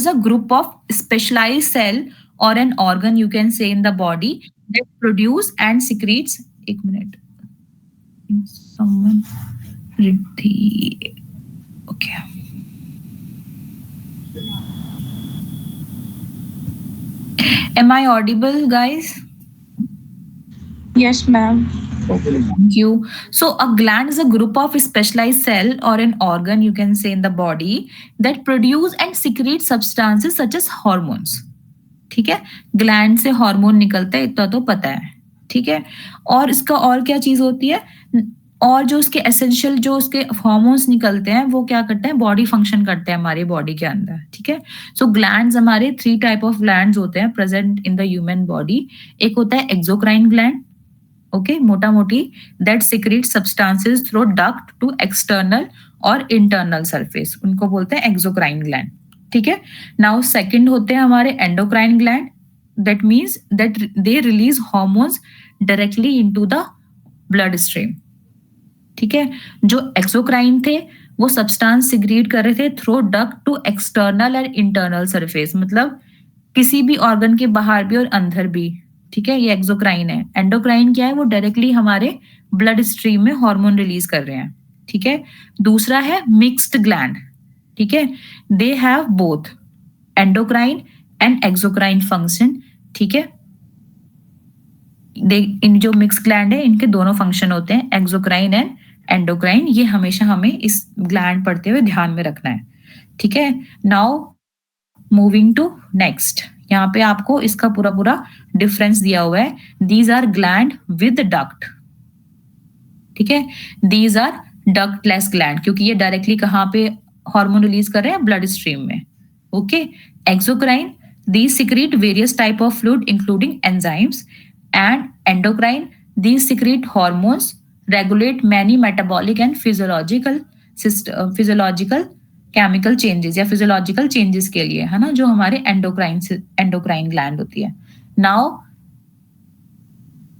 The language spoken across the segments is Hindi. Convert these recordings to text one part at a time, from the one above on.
is a group of specialized cell or an organ, you can say, in the body that produce and secretes. एक minute. Someone read the. Okay. Am I audible, guys? Yes, ma'am. Thank you. So, a gland is a group of specialized cell or an organ, you can say, in the body that produce and secrete substances such as hormones. ठीक है, ग्लैंड से हार्मोन निकलता है, इतना तो पता है. ठीक है, और इसका और क्या चीज होती है, और जो उसके एसेंशियल जो उसके हार्मोन्स निकलते हैं वो क्या करते हैं, बॉडी फंक्शन करते हैं हमारी बॉडी के अंदर. ठीक है, सो ग्लैंड्स हमारे 3 टाइप ऑफ ग्लैंड्स होते हैं present in the human body. एक होता है एक्सोक्राइन ग्लैंड, ओके, मोटा मोटी, that secrete substances through duct to external और इंटरनल सरफेस, उनको बोलते हैं एक्सोक्राइन ग्लैंड. ठीक है, नाउ सेकंड होते हैं हमारे endocrine gland, that means that they release hormones directly into the blood stream. ठीक है, जो एक्सोक्राइन थे वो सब्सटेंस सिक्रेट कर रहे थे थ्रू डक्ट टू एक्सटर्नल और इंटरनल सरफेस, मतलब किसी भी ऑर्गन के बाहर भी और अंदर भी. ठीक है, ये एक्सोक्राइन है. एंडोक्राइन क्या है, वो डायरेक्टली हमारे ब्लड स्ट्रीम में हार्मोन रिलीज कर रहे हैं. ठीक है, दूसरा है मिक्स्ड ग्लैंड. ठीक है, they have both endocrine and exocrine function. ठीक है, इन जो मिक्स ग्लैंड है इनके दोनों फंक्शन होते हैं, एक्सोक्राइन एंड एंडोक्राइन. ये हमेशा हमें इस ग्लैंड पढ़ते हुए ध्यान में रखना है. ठीक है, नाउ मूविंग टू नेक्स्ट. यहाँ पे आपको इसका पूरा पूरा डिफरेंस दिया हुआ है. These are gland with duct. ठीक है, दीज आर डक्टलेस ग्लैंड, क्योंकि ये डायरेक्टली कहाँ पे हार्मोन रिलीज कर रहे हैं, ब्लड स्ट्रीम में. Okay, exocrine, these secrete various type of fluid including enzymes, and endocrine, these secrete hormones, regulate many metabolic and physiological chemical changes या physiological changes के लिए, है ना, जो हमारे endocrine gland होती है. Now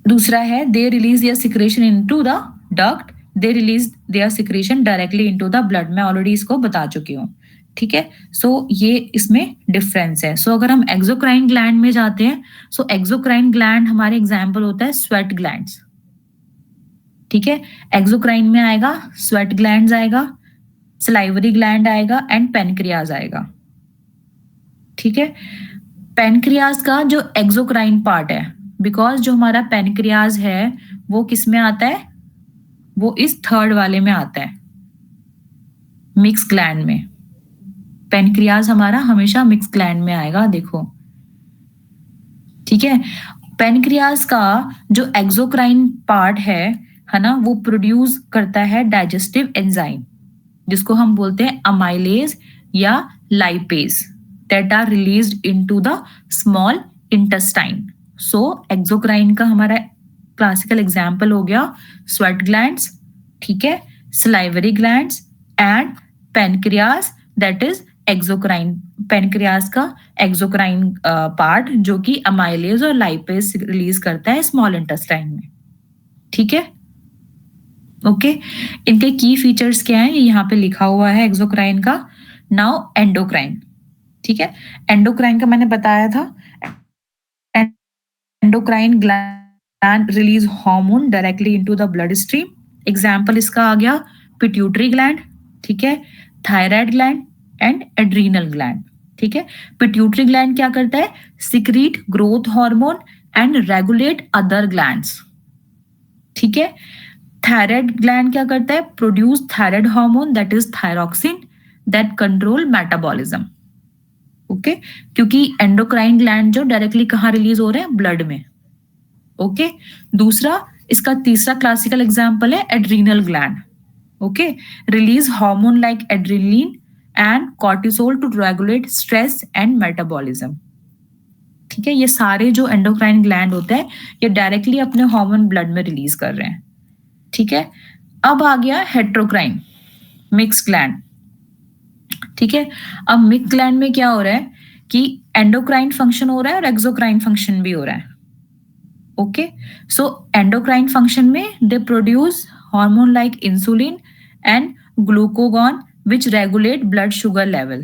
दूसरा है they release their secretion into the duct, they release their secretion directly into the blood. मैं ऑलरेडी इसको बता चुकी हूँ. ठीक है, सो ये इसमें डिफरेंस है. सो अगर हम एक्सोक्राइन ग्लैंड में जाते हैं, सो एक्सोक्राइन ग्लैंड हमारे एग्जाम्पल होता है स्वेट ग्लैंड्स. ठीक है, एक्सोक्राइन में आएगा स्वेट ग्लैंड्स आएगा, सलाइवरी ग्लैंड आएगा एंड पेनक्रियाज आएगा. ठीक है, पेनक्रियाज का जो एक्सोक्राइन पार्ट है, बिकॉज जो हमारा पेनक्रियाज है वो किस में आता है, वो इस थर्ड वाले में आता है, मिक्स ग्लैंड में. पेनक्रियाज हमारा हमेशा मिक्स ग्लैंड में आएगा, देखो. ठीक है, पेनक्रियाज का जो एक्सोक्राइन पार्ट है ना, वो प्रोड्यूस करता है डाइजेस्टिव एंजाइम, जिसको हम बोलते हैं अमाइलेज या lipase, that are released into the small intestine. So exocrine का हमारा क्लासिकल एग्जाम्पल हो गया स्वेट ग्लैंड्स. ठीक है, salivary glands and pancreas, that is exocrine. Pancreas का एक्सोक्राइन पार्ट जो कि अमाइलेज और लाइपेज रिलीज करता है स्मॉल इंटेस्टाइन में. ठीक है, ओके, इनके की फीचर्स क्या हैं, ये यहाँ पे लिखा हुआ है एक्सोक्राइन का. Now endocrine. ठीक है, एंडोक्राइन का मैंने बताया था, endocrine gland release hormone directly into the blood stream. Example इसका आ गया पिट्यूटरी ग्लैंड. ठीक है, thyroid gland and adrenal gland. ठीक है, पिट्यूटरी ग्लैंड क्या करता है, secrete growth hormone and regulate other glands. ठीक है, थायराइड ग्लैंड क्या करता है, produce thyroid hormone, that is thyroxine, that control metabolism. Okay, क्योंकि एंडोक्राइन ग्लैंड जो डायरेक्टली कहाँ रिलीज हो रहे हैं, ब्लड में. ओके, दूसरा इसका तीसरा क्लासिकल एग्जाम्पल है adrenal gland. Okay, release hormone like adrenaline and cortisol to regulate stress and metabolism. ठीक है, ये सारे जो एंडोक्राइन ग्लैंड होते हैं ये डायरेक्टली अपने हार्मोन ब्लड में रिलीज कर रहे हैं. ठीक है, अब आ गया हेट्रोक्राइन, मिक्स ग्लैंड. ठीक है, अब मिक्स ग्लैंड में क्या हो रहा है कि एंडोक्राइन फंक्शन हो रहा है और एक्सोक्राइन फंक्शन भी हो रहा है. ओके, सो एंडोक्राइन फंक्शन में they produce hormone like insulin and glucagon which regulate blood sugar level.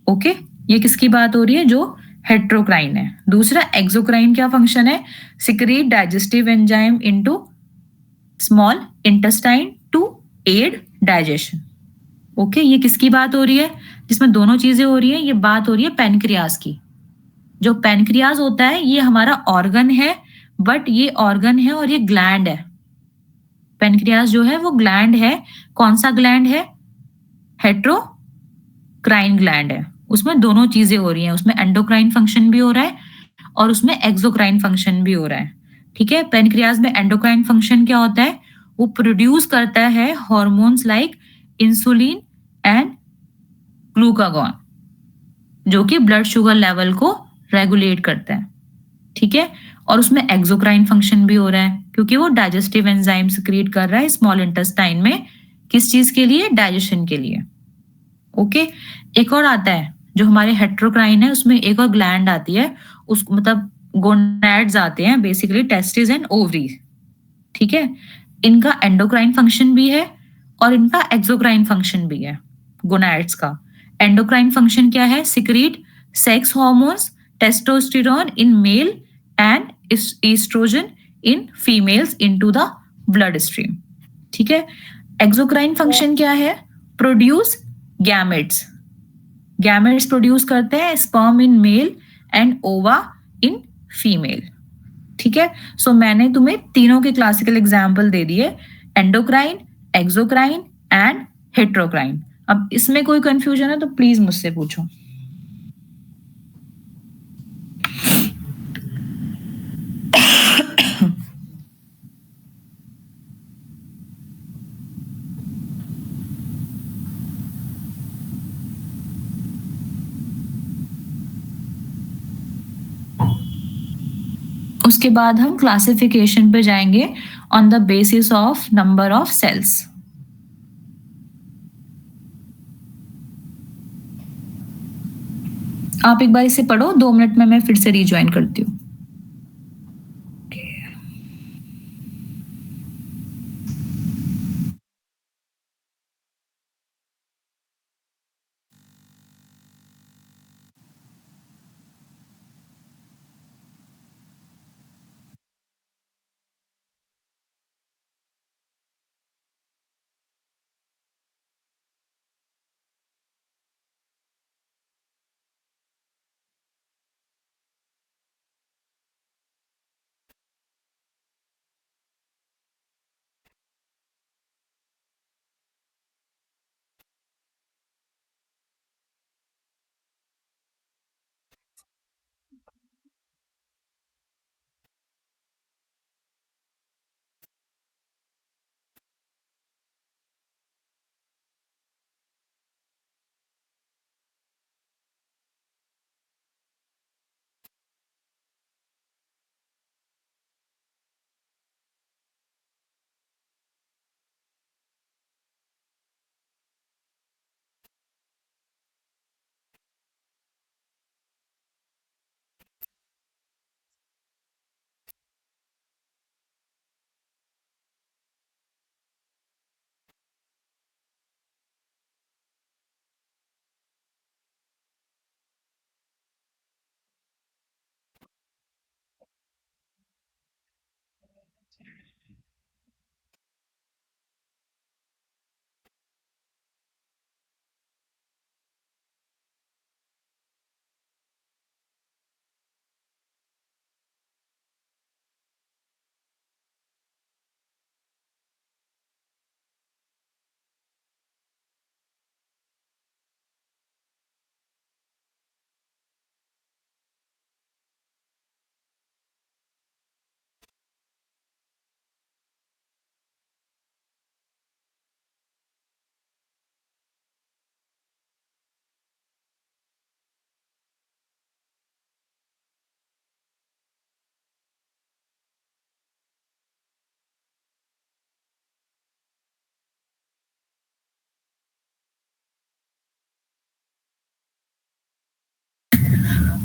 Okay, ये किसकी बात हो रही है? जो हेट्रोक्राइन है। दूसरा एक्सोक्राइन क्या फंक्शन है? Secrete digestive enzyme into small intestine to aid digestion. Okay, ये किसकी बात हो रही है? जिसमें दोनों चीजें हो रही है, ये बात हो रही है पैनक्रियाज की। जो पैनक्रियाज होता है ये हमारा ऑर्गन है, बट ये ऑर्गन है और ये ग्लैंड है। पैनक्रियाज जो है वो ग्लैंड है। कौन सा ग्लैंड है? हेट्रोक्राइन ग्लैंड है। उसमें दोनों चीजें हो रही हैं, उसमें एंडोक्राइन फंक्शन भी हो रहा है और उसमें एक्सोक्राइन फंक्शन भी हो रहा है। ठीक है, पैनक्रियाज में एंडोक्राइन फंक्शन क्या होता है? वो प्रोड्यूस करता है hormones like insulin and glucagon, जो कि ब्लड शुगर लेवल को रेगुलेट करता है। ठीक है, और उसमें एक्सोक्राइन फंक्शन भी हो रहा है क्योंकि वो डाइजेस्टिव एंजाइम सिक्रिएट कर रहा है स्मॉल इंटेस्टाइन में। किस चीज के लिए? डाइजेशन के लिए। ओके, एक और आता है जो हमारे हेट्रोक्राइन है, उसमें एक और ग्लैंड आती है, उस मतलब गोनैड्स आते हैं, बेसिकली टेस्टिस एंड ओवरी। ठीक है, इनका एंडोक्राइन फंक्शन भी है और इनका एक्सोक्राइन फंक्शन भी है। गोनैड्स का एंडोक्राइन फंक्शन क्या है? Secrete sex hormones, testosterone in male and estrogen in females into the blood stream. ठीक है, एक्सोक्राइन फंक्शन क्या है? Produce gametes. गैमेट्स प्रोड्यूस करते हैं, स्पर्म इन मेल एंड ओवा इन फीमेल। ठीक है, सो मैंने तुम्हें तीनों के क्लासिकल एग्जाम्पल दे दिए, एंडोक्राइन, एक्सोक्राइन एंड हेट्रोक्राइन। अब इसमें कोई कंफ्यूजन है तो प्लीज मुझसे पूछो। उसके बाद हम क्लासिफिकेशन पे जाएंगे on the basis of number of cells. आप एक बार इसे पढ़ो, 2 मिनट में मैं फिर से रिज्वाइन करती हूँ।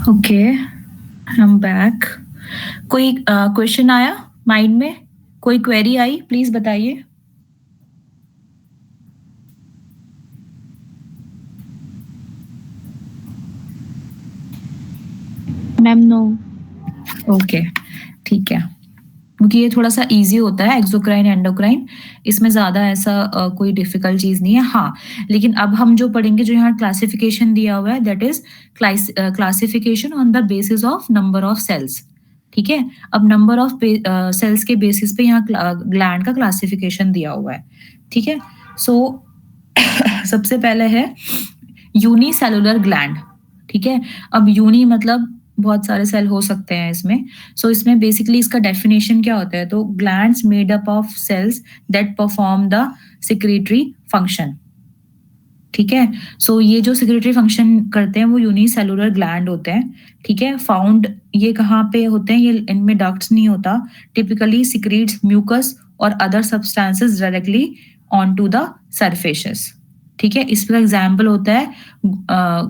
Okay, I am back. कोई क्वेश्चन आया माइंड में? कोई क्वेरी आई? प्लीज बताइए। Ma'am no. ओके, ठीक है, क्योंकि ये थोड़ा सा इजी होता है एक्सोक्राइन एंडोक्राइन, इसमें ज़्यादा ऐसा कोई डिफिकल्ट चीज़ नहीं है। हाँ, लेकिन अब हम जो पढ़ेंगे, जो यहाँ क्लासिफिकेशन दिया हुआ है, that is classification on the basis of number of cells. ठीक है, अब नंबर ऑफ सेल्स के बेसिस पे यहाँ ग्लैंड का क्लासिफिकेशन दिया हुआ है। ठीक है, सो सबसे पहले है यूनिसेलुलर ग्लैंड। ठीक है, अब यूनि मतलब बहुत सारे सेल हो सकते हैं इसमें। सो इसमें बेसिकली इसका डेफिनेशन क्या होता है, तो glands made up of cells that perform the secretory function. ठीक है, सो ये जो सिक्रेटरी फंक्शन करते हैं वो यूनिसेलुलर ग्लैंड होते हैं। ठीक है, फाउंड ये कहाँ पे होते हैं, ये इनमें डक्ट्स नहीं होता, टिपिकली सिक्रीट्स म्यूकस और other substances directly on to the surfaces. ठीक है, इसका एग्जाम्पल होता है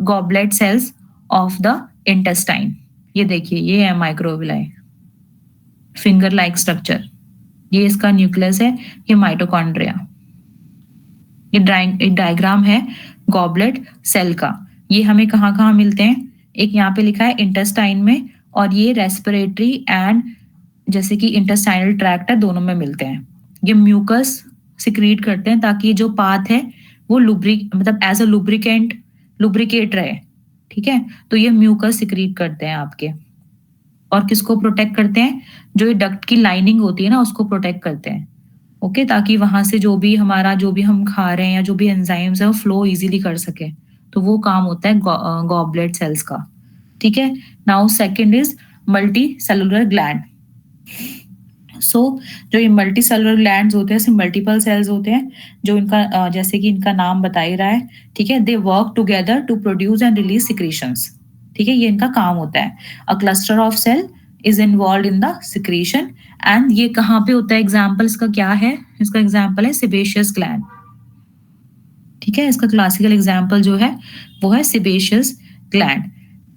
goblet cells of the intestine. ये देखिए, ये है माइक्रोविलाई, फिंगर लाइक स्ट्रक्चर, ये इसका न्यूक्लियस है, ये माइटोकॉन्ड्रिया। ये डायग्राम है गॉबलेट सेल का। ये हमें कहाँ कहाँ मिलते हैं, एक यहाँ पे लिखा है इंटेस्टाइन में, और ये रेस्पिरेटरी एंड जैसे कि इंटेस्टाइनल ट्रैक्ट है, दोनों में मिलते हैं। ये म्यूकस सिक्रीट करते हैं ताकि जो पाथ है वो मतलब एज अ लुब्रिकेट रहे। ठीक है, तो ये म्यूकस सिक्रीट करते हैं आपके, और किसको प्रोटेक्ट करते हैं, जो ये डक्ट की लाइनिंग होती है ना, उसको प्रोटेक्ट करते हैं। ओके, ताकि वहां से जो भी हम खा रहे हैं या जो भी एंजाइम्स है वो फ्लो इजीली कर सके, तो वो काम होता है गॉबलेट सेल्स का। ठीक है, now second is multi cellular gland. So जो ये मल्टी सेलुलर ग्लैंड्स होते हैं, मल्टीपल सेल्स होते हैं, जो इनका जैसे कि इनका नाम बता ही रहा है। ठीक है, they work together to produce and release secretions. ठीक है, ये इनका काम होता है। A cluster of cell is involve in the secretion, and ये कहाँ पे होता है, एग्जाम्पल इसका क्या है, इसका एग्जाम्पल है सेबेशियस ग्लैंड। ठीक है, इसका क्लासिकल एग्जाम्पल जो है वो है सेबेशियस ग्लैंड।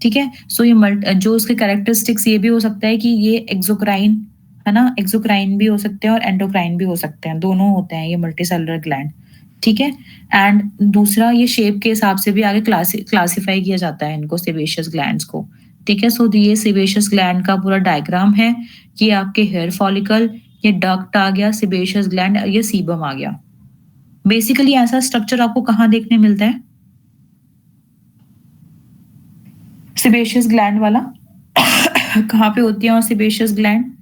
ठीक है, सो ये जो उसके कैरेक्टरिस्टिक्स ये भी हो सकता है कि ये एक्सोक्राइन है ना, एक्सोक्राइन भी हो सकते हैं और एंडोक्राइन भी हो सकते हैं, दोनों होते हैं ये मल्टीसेलुलर ग्लैंड। ठीक है, एंड दूसरा ये शेप के हिसाब से भी आगे क्लासिफाई किया जाता है इनको, सेबेशियस ग्लैंड्स को। ठीक है, सो ये सेबेशियस ग्लैंड का पूरा डायग्राम है कि आपके हेयर फॉलिकल, ये डक्ट आ गया, सेबेशियस ग्लैंड, ये सीबम आ गया। बेसिकली ऐसा स्ट्रक्चर आपको कहाँ देखने मिलता है, सेबेशियस ग्लैंड वाला कहाँ पे होती है, और सेबेशियस ग्लैंड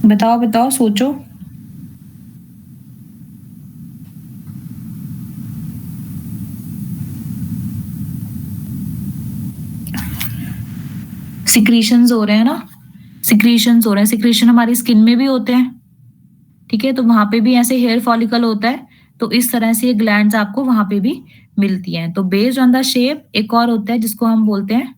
बताओ बताओ, सोचो। सिक्रीशंस हो रहे हैं ना, सिक्रीशंस हो रहे हैं, सिक्रीशन हमारी स्किन में भी होते हैं। ठीक है, तो वहां पे भी ऐसे हेयर फॉलिकल होता है, तो इस तरह से ये ग्लैंड्स आपको वहां पे भी मिलती हैं। तो बेस्ड ऑन द शेप एक और होता है जिसको हम बोलते हैं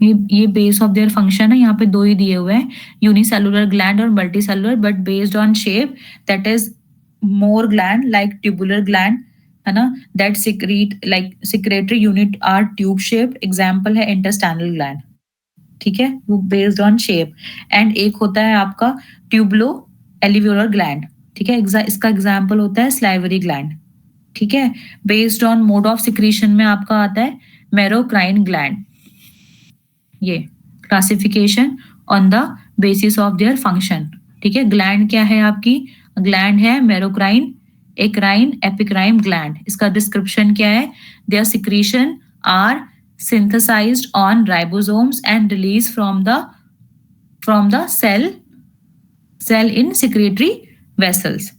ये बेस ऑफ देयर फंक्शन है, यहाँ पे दो ही दिए हुए हैं, यूनिसेलुलर ग्लैंड और multi cellular, but based on shape that is more gland like tubular gland, है ना, that secrete like secretory unit are tube shaped, example है इंटेस्टाइनल ग्लैंड। ठीक है, वो बेस्ड ऑन शेप। एंड एक होता है आपका ट्यूबलो एलिव्यूलर ग्लैंड। ठीक है, इसका एग्जांपल होता है स्लाइवरी ग्लैंड। ठीक है, based on mode of secretion में आपका आता है मेरोक्राइन ग्लैंड। ये classification on the basis of their function. ठीक है, ग्लैंड क्या है आपकी, ग्लैंड है मेरोक्राइन, एक्राइन, एपिक्राइन ग्लैंड। इसका डिस्क्रिप्शन क्या है, their secretion are synthesized on ribosomes and released from the cell in secretory vessels।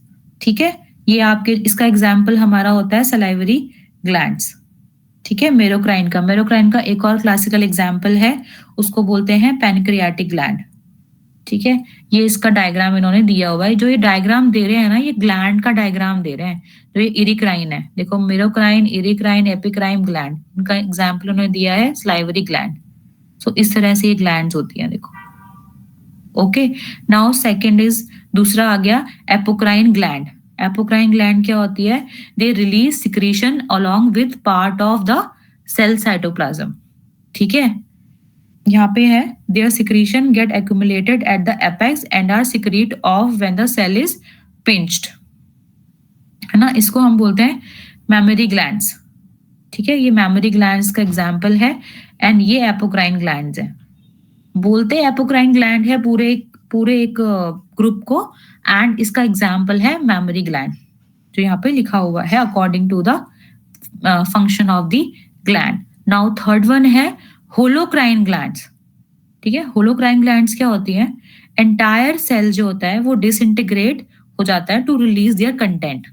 ठीक है, ये आपके इसका एग्जाम्पल हमारा होता है सलाइवरी ग्लैंड्स। ठीक है, मेरोक्राइन का एक और क्लासिकल एग्जाम्पल है, उसको बोलते हैं पैनक्रियाटिक ग्लैंड। ठीक है, ये इसका डायग्राम इन्होंने दिया हुआ है, जो ये डायग्राम दे रहे हैं ना, ये ग्लैंड का डायग्राम दे रहे हैं। तो ये इरिक्राइन है, देखो मेरोक्राइन, इरिक्राइन, एपिक्राइन ग्लैंड, इनका एग्जाम्पल उन्होंने दिया है स्लाइवरी ग्लैंड। सो इस तरह से ये ग्लैंड्स होती हैं, देखो। ओके, नाउ सेकंड इज दूसरा आ गया एपोक्राइन ग्लैंड। एपोक्राइन ग्लैंड क्या होती है, they release secretion along with part of the cell cytoplasm. ठीक है, यहाँ पे है their secretion get accumulated at the apex and are secrete off when the cell is pinched। है ना, इसको हम बोलते हैं मेमोरी ग्लैंड्स। ठीक है, ये मेमोरी ग्लैंड्स का एग्जाम्पल है एंड ये एपोक्राइन ग्लैंड्स है। बोलते एपोक्राइन ग्लैंड है पूरे एक ग्रुप को, एंड इसका एग्जाम्पल है मेमोरी ग्लैंड जो यहाँ पे लिखा हुआ है according to the function of the gland. Now third one है होलोक्राइन ग्लैंड्स। ठीक है, होलोक्राइन ग्लैंड्स क्या होती है, एंटायर सेल जो होता है वो डिसइंटीग्रेट हो जाता है to release their content.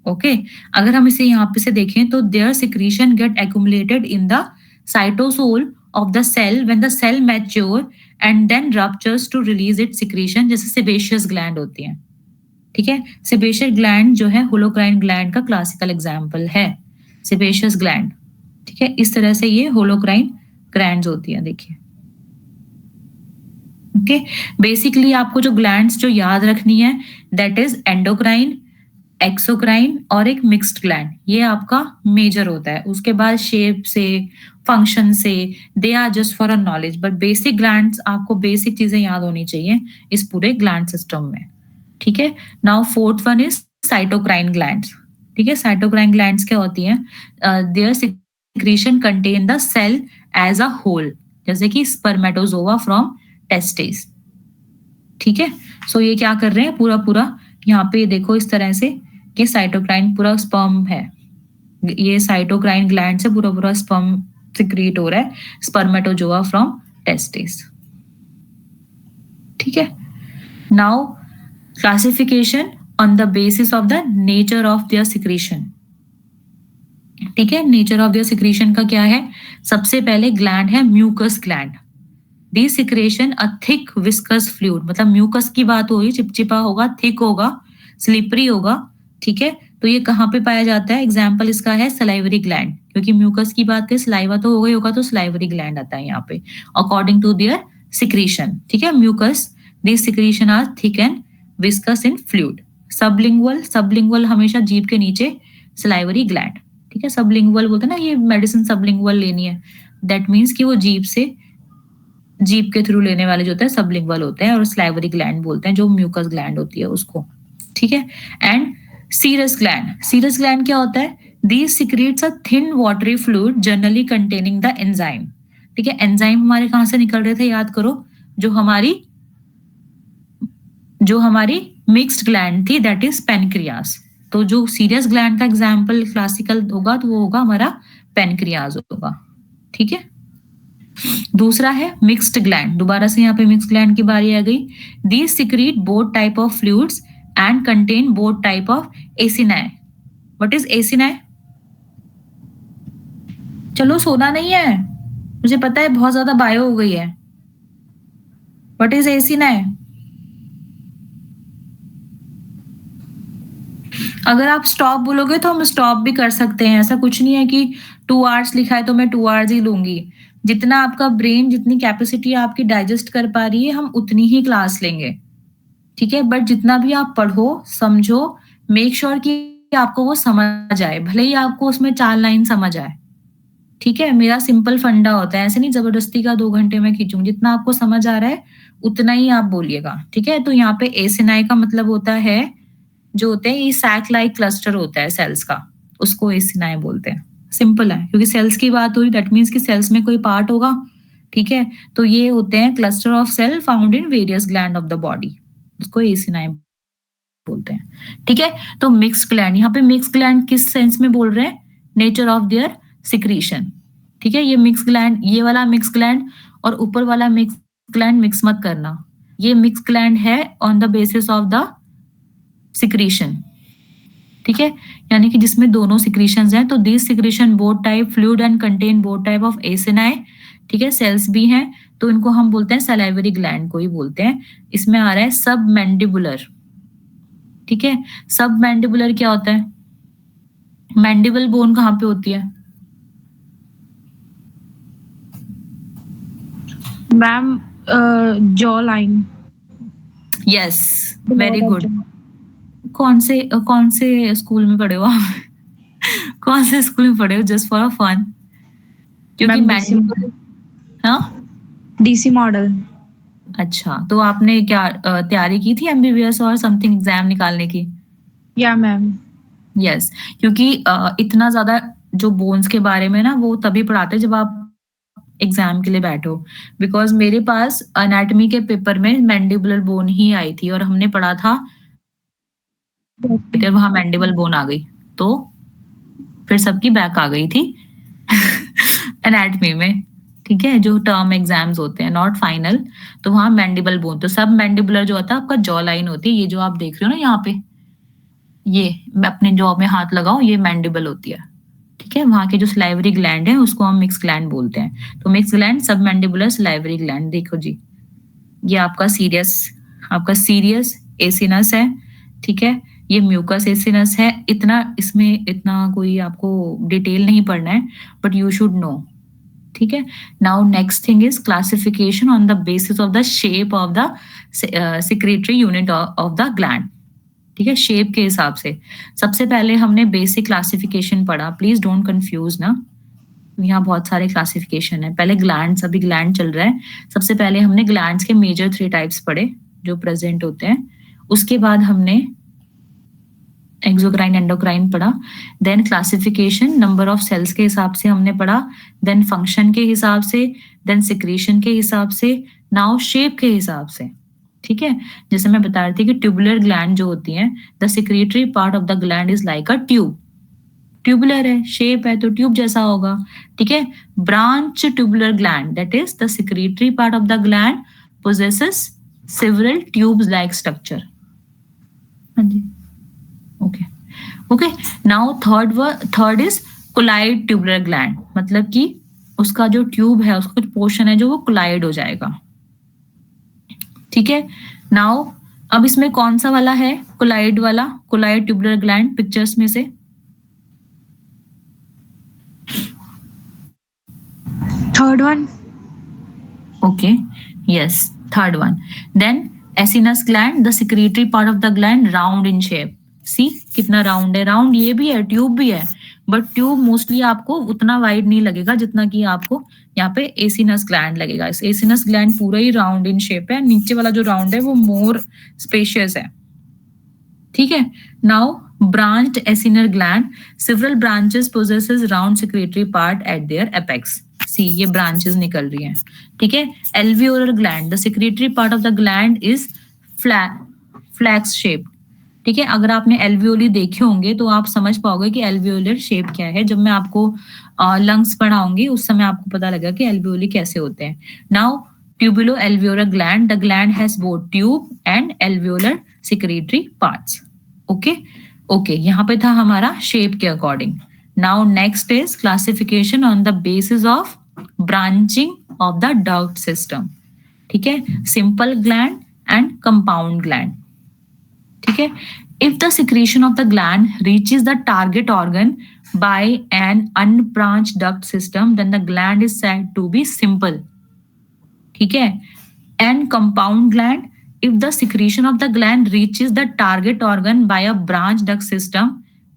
Okay, अगर हम इसे यहाँ पे से देखें तो their secretion get accumulated in the cytosol of the cell when the cell mature and then ruptures to release its secretion, जैसे सेबेशियस ग्लैंड होती है। ठीक है, सेबेशियस ग्लैंड जो है होलोक्राइन ग्लैंड का क्लासिकल एग्जाम्पल है, सेबेशियस ग्लैंड। ठीक है, इस तरह से ये होलोक्राइन ग्लैंड्स होती है। देखिए, ओके, बेसिकली आपको जो ग्लैंड्स जो याद रखनी है दैट इज एंडोक्राइन, एक्सोक्राइन और एक मिक्स्ड ग्लैंड, ये आपका मेजर होता है। उसके बाद शेप से, फंक्शन से, they are just for a knowledge, but basic glands आपको बेसिक चीजें याद होनी चाहिए इस पूरे ग्लैंड सिस्टम में। ठीक है, now fourth one is cytocrine glands. ठीक है, साइटोक्राइन ग्लैंड्स क्या होती हैं, their secretion contain the cell as a whole, जैसे कि स्पर्मेटोजोआ फ्रॉम टेस्टिस। ठीक है, सो ये क्या कर रहे हैं, पूरा यहाँ पे देखो इस तरह से कि साइटोक्राइन पूरा स्पर्म है, ये साइटोक्राइन ग्लैंड से पूरा स्पर्म सिक्रीट हो रहा है, स्पर्मेटोजोआ फ्रॉम टेस्टिस। ठीक है, now classification on the basis of the nature of their secretion. ठीक है, नेचर ऑफ देयर सिक्रीशन का क्या है, सबसे पहले ग्लैंड है mucus gland. The secretion a thick viscous fluid, मतलब म्यूकस की बात हो रही, चिपचिपा होगा, थिक होगा, स्लिपरी होगा। ठीक है, तो ये कहाँ पे पाया जाता है, एग्जाम्पल इसका है सलाइवरी ग्लैंड, क्योंकि म्यूकस की बात करें, सलाइवा तो हो गई होगा, तो सलाइवरी ग्लैंड आता है यहाँ पे अकॉर्डिंग टू देयर सिक्रीशन। ठीक है, mucus, this secretion are thick and viscous in fluid. Sublingual हमेशा जीभ के नीचे, सलाइवरी ग्लैंड। ठीक है, सबलिंगुअल बोलते हैं ना, ये मेडिसिन सबलिंगुअल लेनी है, दैट मीन्स कि वो जीभ के थ्रू लेने वाले जो होते हैं सबलिंगुअल होते हैं, और सलाइवरी ग्लैंड बोलते हैं जो म्यूकस ग्लैंड होती है उसको। ठीक है, एंड सीरस ग्लैंड क्या होता है, these secretes a thin watery fluid generally containing the enzyme। ठीक है, एंजाइम हमारे कहां से निकल रहे थे, याद करो, जो हमारी मिक्स्ड ग्लैंड थी, दैट इज पेनक्रियास। तो जो सीरियस ग्लैंड का एग्जाम्पल क्लासिकल होगा तो वो होगा हमारा पेनक्रियास होगा। ठीक है, दूसरा है मिक्स्ड ग्लैंड, दोबारा से यहाँ पे मिक्स्ड ग्लैंड की बारी आ गई। These secrete both type of fluids and contain both type of acini। What is acini? चलो सोना नहीं है, मुझे पता है बहुत ज्यादा बायो हो गई है। What is acini? अगर आप स्टॉप बोलोगे तो हम स्टॉप भी कर सकते हैं, ऐसा कुछ नहीं है कि 2 आवर्स लिखा है तो मैं 2 आवर्स ही लूंगी। जितना आपका ब्रेन, जितनी कैपेसिटी आपकी डाइजेस्ट कर पा रही है, हम उतनी ही क्लास लेंगे। ठीक है, बट जितना भी आप पढ़ो, समझो, मेक श्योर कि आपको वो समझ आए, भले ही आपको उसमें 4 लाइन समझ आए। ठीक है, मेरा सिंपल फंडा होता है, ऐसे नहीं जबरदस्ती का 2 घंटे में खींचूंगी, जितना आपको समझ आ रहा है उतना ही आप बोलिएगा। ठीक है, तो यहाँ पे एसिनाई का मतलब होता है, जो होते हैं ये सैक लाइक क्लस्टर होता है सेल्स का, उसको एसिनाई बोलते हैं। सिंपल है, क्योंकि सेल्स की बात हुई, दैट मीन्स कि सेल्स में कोई पार्ट होगा। ठीक है, तो ये होते हैं cluster of cell found in various gland of the body, उसको एसिनाई बोलते हैं। ठीक है, तो मिक्स्ड ग्लैंड, यहाँ पे मिक्स्ड ग्लैंड किस सेंस में बोल रहे हैं, नेचर ऑफ देयर सिक्रीशन। ठीक है, ये मिक्स ग्लैंड, ये वाला मिक्स ग्लैंड और ऊपर वाला मिक्स ग्लैंड मिक्स मत करना, ये मिक्स ग्लैंड है on the basis of the secretion. ठीक है, यानी कि जिसमें दोनों सिक्रीशंस हैं, तो this secretion both type fluid and contain both type of acini. ठीक है, सेल्स भी हैं, तो इनको हम बोलते हैं सलाइवरी ग्लैंड को ही बोलते हैं। इसमें आ रहा है सब मैंडिबुलर। ठीक है, सब मैंडिबुलर क्या होता है, मैंडिबल बोन कहाँ पे होती है ma'am, jaw line. Yes, very good. कौन से स्कूल में पढ़े हो आप? कौन से स्कूल में पढ़े हो, जस्ट फॉर अ फन? क्योंकि मैंडिबल, हाँ, डीसी मॉडल। अच्छा, तो आपने क्या तैयारी की थी एमबीबीएस और समथिंग एग्जाम निकालने की? या मैम। यस, क्योंकि इतना ज़्यादा जो बोन्स के बारे में ना वो तभी पढ़ाते हैं जब आप एग्ज़ाम के लिए बैठो। बिकॉज़ मेरे पास एनाटॉमी के पेपर में मैंडिबुलर बोन ही आई थी और हमने पढ़ा था ओके। फिर वहाँ मैंडिबल बोन आ गई। तो फिर सबकी बैक आ गई थी एनाटॉमी में, ठीक है? जो टर्म एग्ज़ाम्स होते हैं, नॉट फाइनल, तो वहाँ मैंडिबल बोन तो सब मैंडिबुलर जो होता है आपका जॉ लाइन होती है, ये जो आप देख रहे हो ना यहाँ पे, ये मैं अपने जॉ में हाथ लगाऊँ, ये मैंडिबल होती है, ठीक है? वहाँ के जो सलाइवरी ग्लैंड है उसको हम मिक्स ग्लैंड बोलते हैं। तो mix gland submandibular salivary gland देखो जी, ये आपका सीरियस एसिनस है, ठीक है? ये म्यूकस एसिनस है। इतना कोई आपको डिटेल नहीं पढ़ना है, बट यू शुड नो, ठीक है? Now next thing is classification on the basis of the shape of the secretory unit of the gland, ठीक है? शेप के हिसाब से। सबसे पहले हमने बेसिक क्लासिफिकेशन पढ़ा, प्लीज डोंट कंफ्यूज ना, यहाँ बहुत सारे क्लासिफिकेशन है। पहले ग्लैंड्स, अभी ग्लैंड चल रहा है। सबसे पहले हमने ग्लैंड्स के मेजर 3 टाइप्स पढ़े जो प्रेजेंट होते हैं। उसके बाद हमने एक्सोक्राइन एंडोक्राइन पढ़ा, then classification number of cells के हिसाब से हमने पढ़ा, देन फंक्शन के हिसाब से, देन सिक्रीशन के हिसाब से, नाउ शेप के हिसाब से, ठीक है? जैसे मैं बता रही थी कि ट्यूबुलर ग्लैंड जो होती हैं, the secretory part of the gland is like a tube, tubular है, शेप है तो ट्यूब जैसा होगा, ठीक है? Branch tubular gland, that is the secretory part of the gland possesses several tubes like structure. हाँ जी, okay okay. Now third is coiled tubular gland, मतलब कि उसका जो ट्यूब है, उसका कुछ पोर्शन है जो वो कोलाइड हो जाएगा, ठीक है? नाउ अब इसमें कौन सा वाला है कोलाइड वाला, कोलाइड ट्यूबुलर ग्लैंड पिक्चर्स में से? Third one. Okay, yes, third one. Then acinus gland, the secretory part of the gland, round in shape. See कितना राउंड है, राउंड ये भी है, ट्यूब भी है, बट ट्यूब मोस्टली आपको उतना वाइड नहीं लगेगा जितना कि आपको यहाँ पे एसिनस ग्लैंड लगेगा। इस एसिनस ग्लैंड पूरा ही राउंड इन शेप है, नीचे वाला जो राउंड है वो मोर स्पेशियस है, ठीक है? Now branched acinar gland, several branches possesses round secretory part at their apex. See ये ब्रांचेस निकल रही हैं, ठीक है? Alveolar gland, the secretory part of the gland is flask shape, ठीक है? अगर आपने एल्वियोली देखे होंगे तो आप समझ पाओगे कि एल्वियोलर शेप क्या है। जब मैं आपको लंग्स पढ़ाऊंगी उस समय आपको पता लगेगा कि एल्वियोली कैसे होते हैं। Now tubulo alveolar gland, the gland has both tube and alveolar secretory parts. Okay okay, यहाँ पे था हमारा शेप के according. Now next is classification on the basis of branching of the duct system, ठीक है? Simple gland and compound gland, ठीक है? If the secretion of the gland reaches the target organ by an unbranched duct system, then the gland is said to be simple, ठीक है? And compound gland, if the secretion of the gland reaches the target organ by a branched duct system,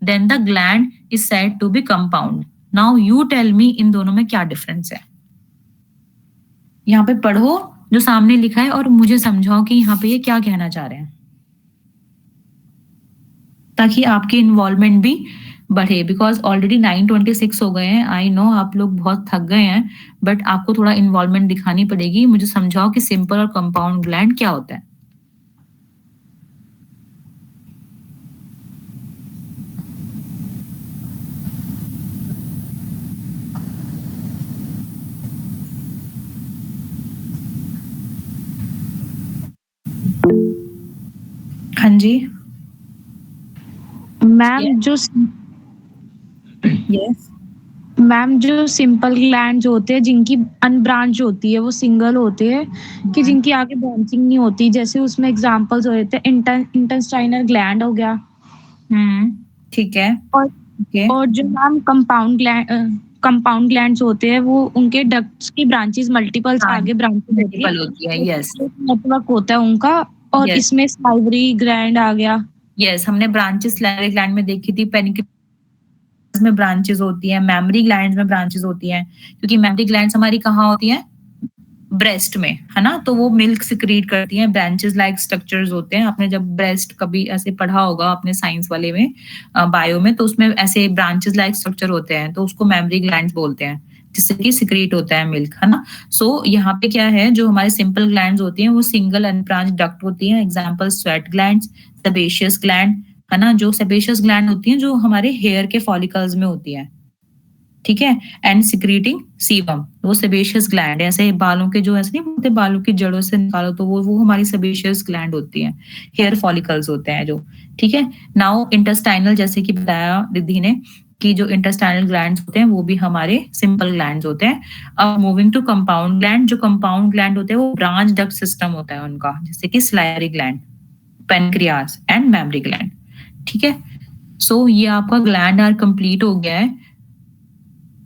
then the gland is said to be compound. Now you tell me इन दोनों में क्या डिफरेंस है? यहाँ पे पढ़ो जो सामने लिखा है और मुझे समझाओ कि यहाँ पे ये क्या कहना चाह रहे हैं, ताकि आपकी इन्वॉल्वमेंट भी बढ़े। बिकॉज ऑलरेडी 9:26 हो गए हैं, आई नो आप लोग बहुत थक गए हैं, बट आपको थोड़ा इन्वॉल्वमेंट दिखानी पड़ेगी। मुझे समझाओ कि सिंपल और कंपाउंड ग्लैंड क्या होता है। हाँ जी, मैम जो यस मैम जो सिंपल ग्लैंड होते हैं जिनकी अनब्रांच होती है वो सिंगल होते हैं कि जिनकी आगे ब्रांचिंग नहीं होती, जैसे उसमें एग्जांपल्स हो जाते हैं इंटेस्टाइनल ग्लैंड हो गया। ठीक है। और ओके और जो मैम कंपाउंड ग्लैंड्स होते हैं वो उनके डक्ट्स की ब्रांचेस मल्टीपल्स हाँ, आगे ब्रांचेस होती है, मल्टीपल होती है, यस नेटवर्क होता है उनका। और यस इसमें साइवरी ग्लैंड आ गया। यस, हमने ब्रांचेस सैलिवरी ग्लैंड में देखी थी, पेनिकल्स में ब्रांचेस होती हैं, मैमरी ग्लैंड्स में ब्रांचेस होती हैं, क्योंकि मैमरी ग्लैंड्स हमारी कहाँ होती हैं? ब्रेस्ट में, है ना? तो वो मिल्क सिक्रीट करती हैं, ब्रांचेस लाइक स्ट्रक्चर्स होते हैं। आपने जब ब्रेस्ट कभी ऐसे पढ़ा होगा अपने साइंस वाले में, बायो में, तो उसमें ऐसे ब्रांचेस लाइक स्ट्रक्चर होते हैं, तो उसको मेमोरी ग्लैंड्स बोलते हैं, जिससे कि सिक्रीट होता है मिल्क, है ना? सो यहाँ पे क्या है, जो हमारे सिंपल ग्लैंड्स होती हैं वो सिंगल अनब्रांच डक्ट होती हैं। Example sweat glands, sebaceous gland, है ना? जो सेबेशियस ग्लैंड होती हैं जो हमारे हेयर के फॉलिकल्स में होती है, ठीक है? एंड सिक्रीटिंग सीबम, वो सेबेशियस ग्लैंड है। ऐसे बालों के जो ऐसे नहीं बोलते, बालों की जड़ों से निकालो तो वो हमारी सेबेशियस ग्लैंड होती है, हेयर फॉलिकल्स होते हैं जो, ठीक है? नाउ इंटेस्टाइनल, जैसे कि बताया रिद्धि ने कि जो इंटेस्टाइनल ग्लैंड्स होते हैं वो भी हमारे सिंपल ग्लैंड्स होते हैं। अब मूविंग टू कंपाउंड ग्लैंड, जो कंपाउंड ग्लैंड होते हैं वो ब्रांच डक्ट सिस्टम होता है उनका, जैसे कि salivary gland, pancreas and mammary gland, ठीक है? सो ये आपका ग्लैंड आर कंप्लीट हो गया है।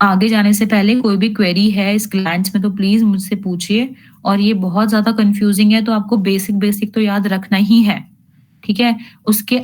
आगे जाने से पहले कोई भी क्वेरी है इस ग्लैंड्स में तो प्लीज मुझसे पूछिए, और ये बहुत ज्यादा कंफ्यूजिंग है तो आपको बेसिक तो याद रखना ही है, ठीक है? उसके